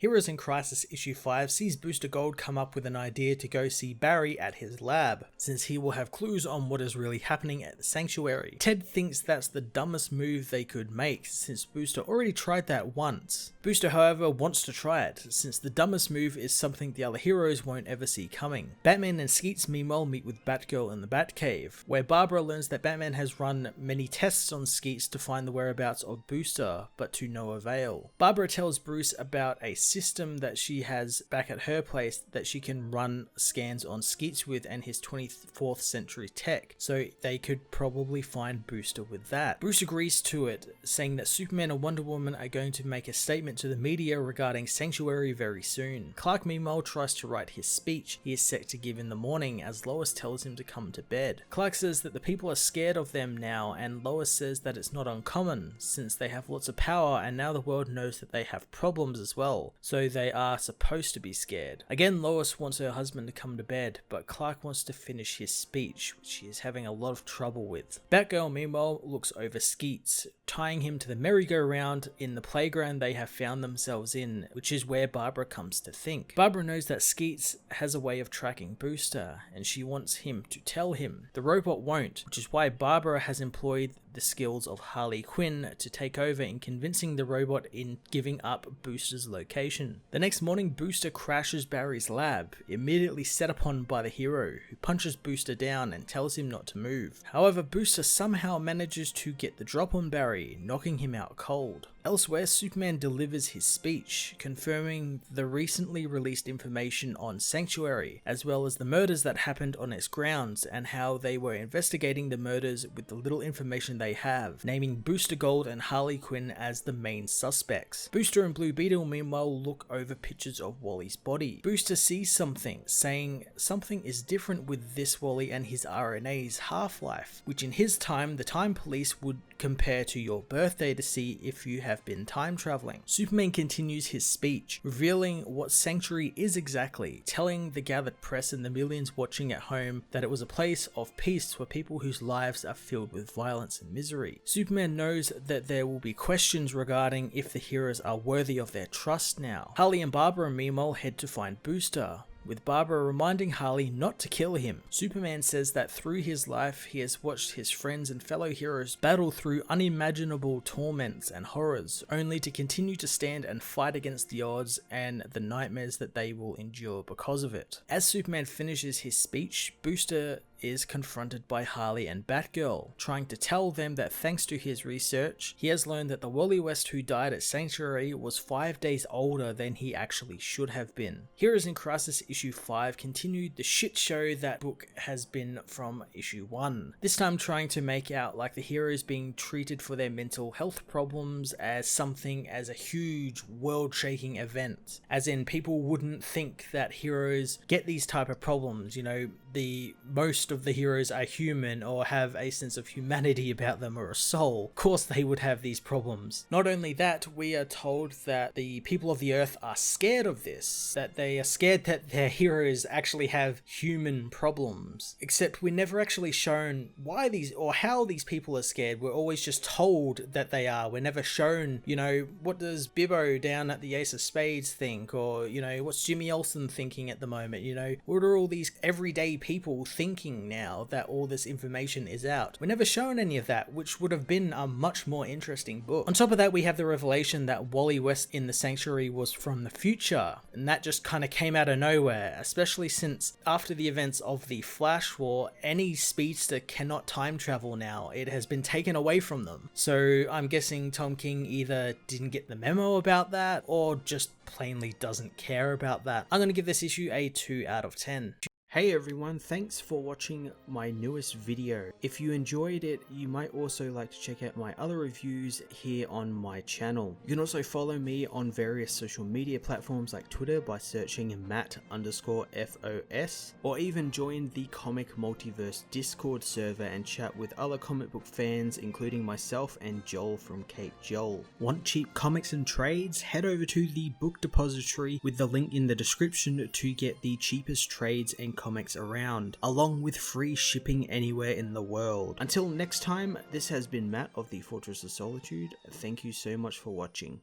Heroes in Crisis issue 5 sees Booster Gold come up with an idea to go see Barry at his lab, since he will have clues on what is really happening at the sanctuary. Ted thinks that's the dumbest move they could make, since Booster already tried that once. Booster, however, wants to try it, since the dumbest move is something the other heroes won't ever see coming. Batman and Skeets meanwhile meet with Batgirl in the Batcave, where Barbara learns that Batman has run many tests on Skeets to find the whereabouts of Booster, but to no avail. Barbara tells Bruce about a system that she has back at her place that she can run scans on Skeets with and his 24th century tech, so they could probably find Booster with that. Bruce agrees to it, saying that Superman and Wonder Woman are going to make a statement to the media regarding Sanctuary very soon. Clark meanwhile tries to write his speech he is set to give in the morning, as Lois tells him to come to bed. Clark says that the people are scared of them now, and Lois says that it's not uncommon since they have lots of power and now the world knows that they have problems as well, so they are supposed to be scared. Again, Lois wants her husband to come to bed, but Clark wants to finish his speech, which he is having a lot of trouble with. Batgirl meanwhile looks over Skeets, tying him to the merry-go-round in the playground they have found themselves in, which is where Barbara comes to think. Barbara knows that Skeets has a way of tracking Booster, and she wants him to tell him. The robot won't, which is why Barbara has employed the skills of Harley Quinn to take over in convincing the robot in giving up Booster's location. The next morning, Booster crashes Barry's lab, immediately set upon by the hero, who punches Booster down and tells him not to move. However, Booster somehow manages to get the drop on Barry, knocking him out cold. Elsewhere, Superman delivers his speech, confirming the recently released information on Sanctuary, as well as the murders that happened on its grounds and how they were investigating the murders with the little information they have, naming Booster Gold and Harley Quinn as the main suspects. Booster and Blue Beetle meanwhile look over pictures of Wally's body. Booster sees something, saying something is different with this Wally and his RNA's half-life, which in his time the Time Police would compare to your birthday to see if you have been time traveling. Superman continues his speech, revealing what Sanctuary is exactly, telling the gathered press and the millions watching at home that it was a place of peace for people whose lives are filled with violence and misery. Superman knows that there will be questions regarding if the heroes are worthy of their trust now. Harley and Barbara meanwhile head to find Booster, with Barbara reminding Harley not to kill him. Superman says that through his life he has watched his friends and fellow heroes battle through unimaginable torments and horrors, only to continue to stand and fight against the odds and the nightmares that they will endure because of it. As Superman finishes his speech, Booster is confronted by Harley and Batgirl, trying to tell them that thanks to his research, he has learned that the Wally West who died at Sanctuary was 5 days older than he actually should have been. Heroes in Crisis issue 5 continued the shit show that book has been from issue 1, this time trying to make out like the heroes being treated for their mental health problems as something as a huge world-shaking event, as in people wouldn't think that heroes get these type of problems, you know, most of the heroes are human or have a sense of humanity about them or a soul. Of course they would have these problems. Not only that, we are told that the people of the earth are scared of this, that they are scared that their heroes actually have human problems, except we're never actually shown why these or how these people are scared. We're always just told that they are. We're never shown, you know, what does Bibbo down at the Ace of Spades think, or, you know, what's Jimmy Olsen thinking at the moment, you know, what are all these everyday people thinking now that all this information is out? We're never shown any of that, which would have been a much more interesting book. On top of that, we have the revelation that Wally West in the Sanctuary was from the future, and that just kind of came out of nowhere, especially since after the events of the Flash War, any speedster cannot time travel now. It has been taken away from them. So I'm guessing Tom King either didn't get the memo about that or just plainly doesn't care about that. I'm going to give this issue a 2 out of 10. Hey everyone, thanks for watching my newest video. If you enjoyed it, you might also like to check out my other reviews here on my channel. You can also follow me on various social media platforms like Twitter by searching Matt_FOS, or even join the Comic Multiverse Discord server and chat with other comic book fans, including myself and Joel from Cape Joel. Want cheap comics and trades? Head over to the book depository with the link in the description to get the cheapest trades and comics around, along with free shipping anywhere in the world. Until next time, this has been Matt of the Fortress of Solitude. Thank you so much for watching.